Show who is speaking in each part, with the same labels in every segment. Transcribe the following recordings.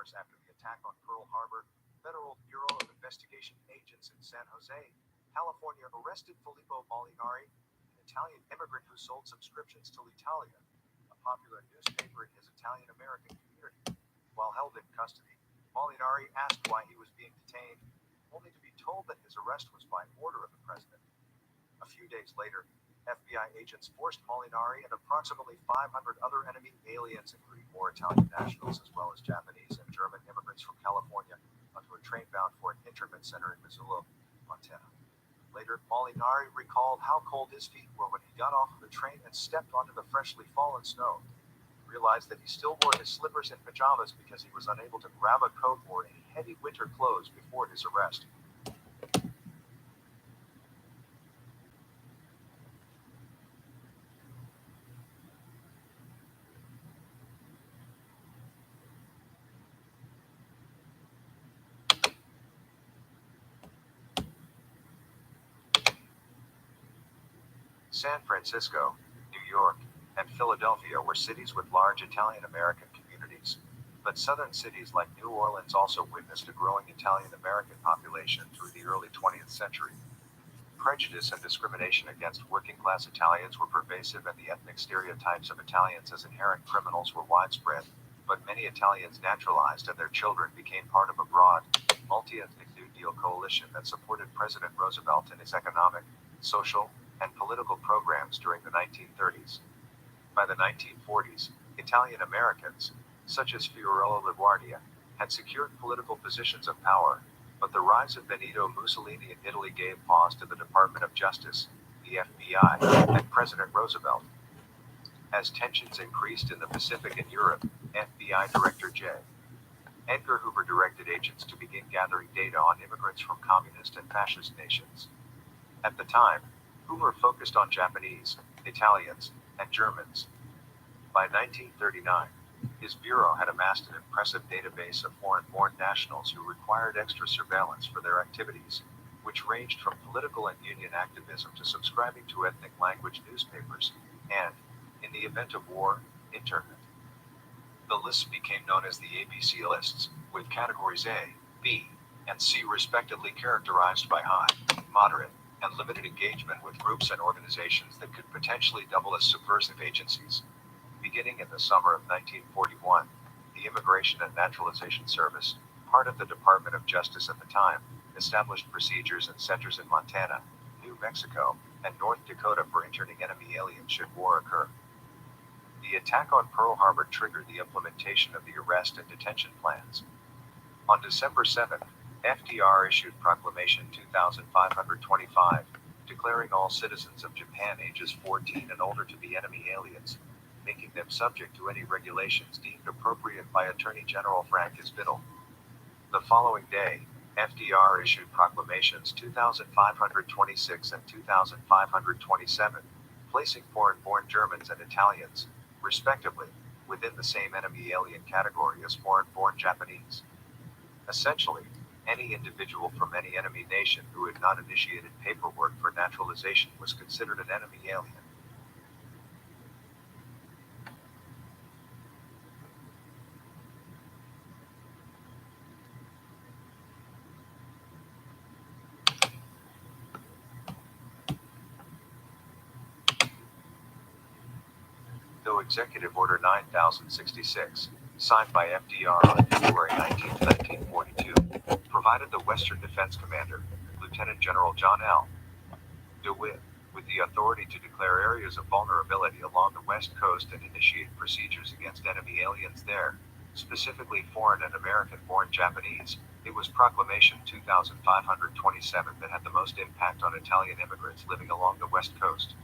Speaker 1: hours after the attack on Pearl Harbor, Federal Bureau of Investigation agents in San Jose, California arrested Filippo Molinari, an Italian immigrant who sold subscriptions to l'Italia, a popular newspaper in his Italian-American community. While held in custody, Molinari asked why he was being detained, only to be told that his arrest was by order of the president. A few days later, FBI agents forced Molinari and approximately 500 other enemy aliens, including more Italian nationals as well as Japanese and German immigrants from California, onto a train bound for an internment center in Missoula, Montana. Later, Molinari recalled how cold his feet were when he got off of the train and stepped onto the freshly fallen snow. He realized that he still wore his slippers and pajamas because he was unable to grab a coat or any heavy winter clothes before his arrest. San Francisco, New York, and Philadelphia were cities with large Italian-American communities. But southern cities like New Orleans also witnessed a growing Italian-American population through the early 20th century. Prejudice and discrimination against working-class Italians were pervasive, and the ethnic stereotypes of Italians as inherent criminals were widespread, but many Italians naturalized and their children became part of a broad, multi-ethnic New Deal coalition that supported President Roosevelt in his economic, social, and political programs during the 1930s. By the 1940s, Italian Americans, such as Fiorello LaGuardia, had secured political positions of power, but the rise of Benito Mussolini in Italy gave pause to the Department of Justice, the FBI, and President Roosevelt. As tensions increased in the Pacific and Europe, FBI Director J. Edgar Hoover directed agents to begin gathering data on immigrants from communist and fascist nations. At the time, Hoover focused on Japanese, Italians, and Germans. By 1939, his bureau had amassed an impressive database of foreign-born nationals who required extra surveillance for their activities, which ranged from political and union activism to subscribing to ethnic language newspapers, and, in the event of war, internment. The lists became known as the ABC lists, with categories A, B, and C respectively characterized by high, moderate, and limited engagement with groups and organizations that could potentially double as subversive agencies. Beginning in the summer of 1941, the Immigration and Naturalization Service, part of the Department of Justice at the time, established procedures and centers in Montana, New Mexico, and North Dakota for interning enemy aliens should war occur. The attack on Pearl Harbor triggered the implementation of the arrest and detention plans. On December 7th, FDR issued Proclamation 2525, declaring all citizens of Japan ages 14 and older to be enemy aliens, making them subject to any regulations deemed appropriate by Attorney General Frank S. Biddle. The following day, FDR issued Proclamations 2526 and 2527, placing foreign-born Germans and Italians, respectively, within the same enemy alien category as foreign-born Japanese. Essentially, any individual from any enemy nation who had not initiated paperwork for naturalization was considered an enemy alien. Though Executive Order 9066, signed by FDR on February 19, 1942, provided the Western Defense Commander, Lieutenant General John L. DeWitt, with the authority to declare areas of vulnerability along the West Coast and initiate procedures against enemy aliens there, specifically foreign and American-born Japanese. It was Proclamation 2527 that had the most impact on Italian immigrants living along the West Coast.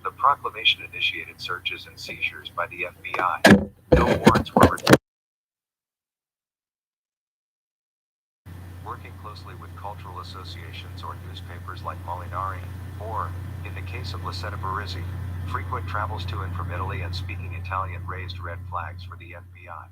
Speaker 1: The proclamation initiated searches and seizures by the FBI. No warrants were required. Working closely with cultural associations or newspapers like Molinari, or, in the case of Lisetta Barizzi, frequent travels to and from Italy and speaking Italian raised red flags for the FBI.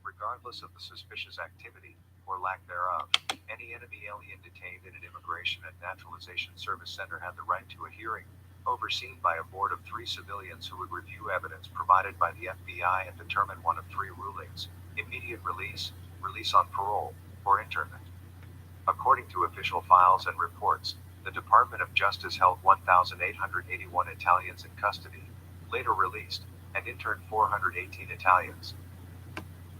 Speaker 1: Regardless of the suspicious activity, or lack thereof, any enemy alien detained in an Immigration and Naturalization Service center had the right to a hearing, overseen by a board of 3 civilians who would review evidence provided by the FBI and determine one of 3 rulings: immediate release, release on parole, or internment. According to official files and reports, the Department of Justice held 1,881 Italians in custody, later released, and interned 418 Italians.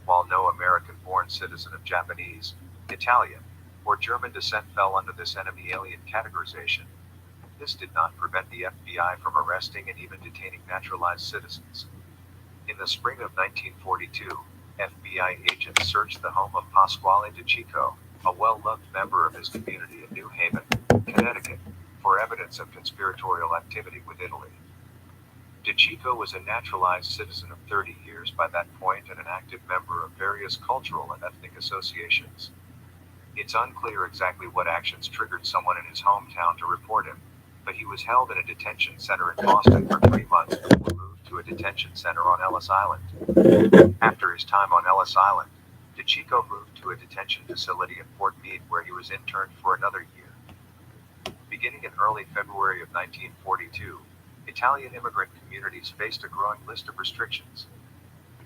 Speaker 1: While no American-born citizen of Japanese, Italian, or German descent fell under this enemy alien categorization, this did not prevent the FBI from arresting and even detaining naturalized citizens. In the spring of 1942, FBI agents searched the home of Pasquale De Chico, a well-loved member of his community in New Haven, Connecticut, for evidence of conspiratorial activity with Italy. De Chico was a naturalized citizen of 30 years by that point and an active member of various cultural and ethnic associations. It's unclear exactly what actions triggered someone in his hometown to report him, but he was held in a detention center in Boston for 3 months before moved to a detention center on Ellis Island. After his time on Ellis Island, De Chico moved to a detention facility in Fort Meade where he was interned for another year. Beginning in early February of 1942, Italian immigrant communities faced a growing list of restrictions.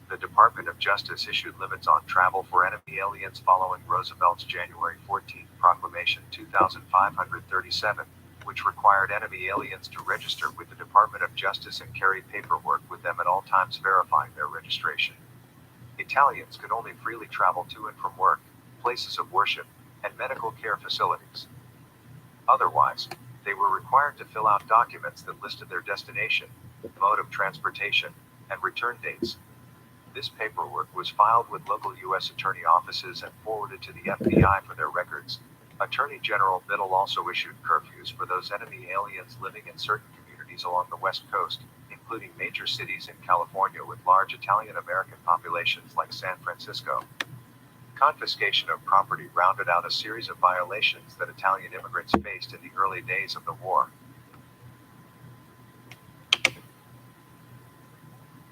Speaker 1: The Department of Justice issued limits on travel for enemy aliens following Roosevelt's January 14 Proclamation 2537, which required enemy aliens to register with the Department of Justice and carry paperwork with them at all times verifying their registration. Italians could only freely travel to and from work, places of worship, and medical care facilities. Otherwise, they were required to fill out documents that listed their destination, mode of transportation, and return dates. This paperwork was filed with local U.S. attorney offices and forwarded to the FBI for their records. Attorney General Biddle also issued curfews for those enemy aliens living in certain communities along the West Coast, including major cities in California with large Italian-American populations like San Francisco. Confiscation of property rounded out a series of violations that Italian immigrants faced in the early days of the war.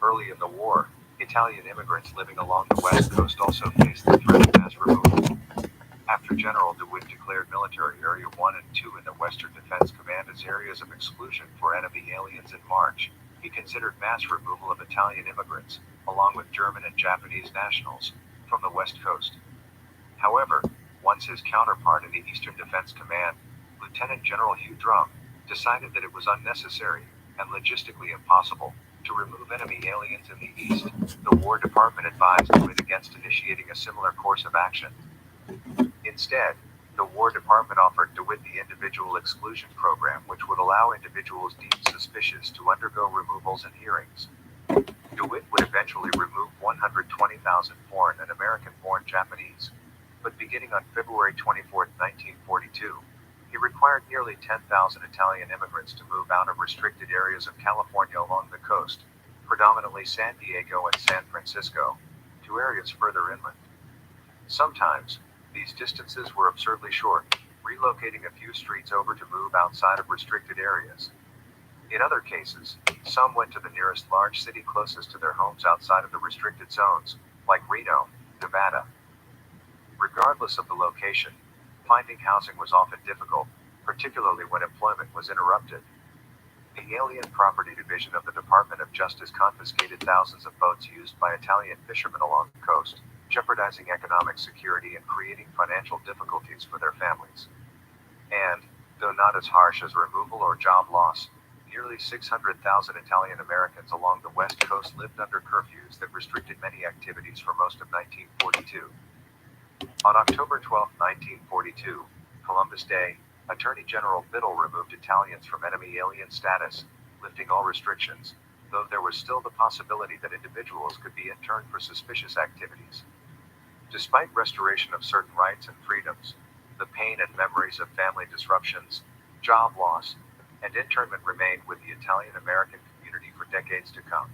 Speaker 1: Early in the war, Italian immigrants living along the West Coast also faced the threat of mass removal. After General DeWitt declared Military Area 1 and 2 in the Western Defense Command as areas of exclusion for enemy aliens in March, he considered mass removal of Italian immigrants, along with German and Japanese nationals, from the West Coast. However, once his counterpart in the Eastern Defense Command, Lieutenant General Hugh Drum, decided that it was unnecessary, and logistically impossible, to remove enemy aliens in the East, the War Department advised DeWitt against initiating a similar course of action. Instead, the War Department offered DeWitt the Individual Exclusion Program, which would allow individuals deemed suspicious to undergo removals and hearings. DeWitt would eventually remove 120,000 foreign and American-born Japanese, but beginning on February 24, 1942, he required nearly 10,000 Italian immigrants to move out of restricted areas of California along the coast, predominantly San Diego and San Francisco, to areas further inland. Sometimes, these distances were absurdly short, relocating a few streets over to move outside of restricted areas. In other cases, some went to the nearest large city closest to their homes outside of the restricted zones, like Reno, Nevada. Regardless of the location, finding housing was often difficult, particularly when employment was interrupted. The Alien Property Division of the Department of Justice confiscated thousands of boats used by Italian fishermen along the coast, jeopardizing economic security and creating financial difficulties for their families. And, though not as harsh as removal or job loss, nearly 600,000 Italian Americans along the West Coast lived under curfews that restricted many activities for most of 1942. On October 12, 1942, Columbus Day, Attorney General Biddle removed Italians from enemy alien status, lifting all restrictions, though there was still the possibility that individuals could be interned for suspicious activities. Despite restoration of certain rights and freedoms, the pain and memories of family disruptions, job loss, and internment remained with the Italian American community for decades to come.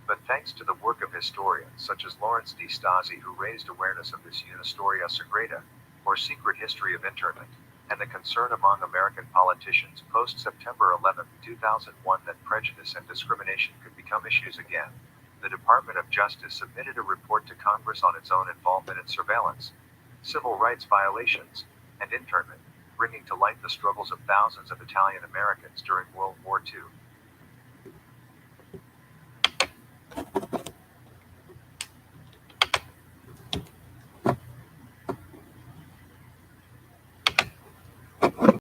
Speaker 1: But thanks to the work of historians such as Lawrence D. Stasi, who raised awareness of this Una Storia Segreta, or secret history of internment, and the concern among American politicians post-September 11, 2001 that prejudice and discrimination could become issues again, the Department of Justice submitted a report to Congress on its own involvement in surveillance, civil rights violations, and internment. bringing to light the struggles of thousands of Italian Americans during World War II.